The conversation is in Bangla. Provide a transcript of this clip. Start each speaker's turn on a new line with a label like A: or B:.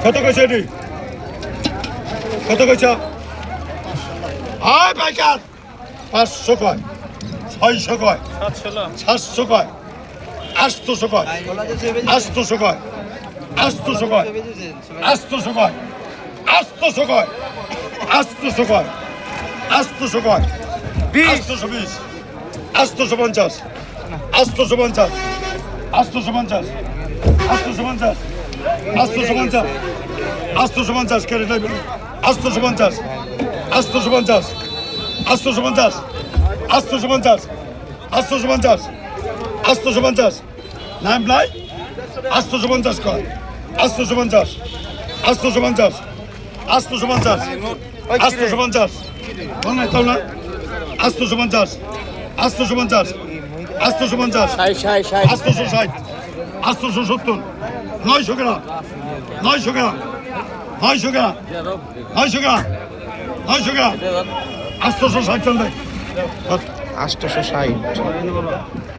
A: কত কইছে এটি কত কইছ আয় পাইকার 500 কয় 600 কয় 700 কয় 800 কয় 800 কয় 800 কয় 800 কয় 800 কয় 800 কয় 800 কয় 820 850 850 850 850 850 850 কেটে নেবে 850 850 850 850 850 850 নাম লাই 850 কয় 850 850 850 850 মনে তাও না 850 850 850 860 870 900 গ্রাম 900 গ্রাম 900 গ্রাম 900 গ্রাম 900 গ্রাম 860
B: 860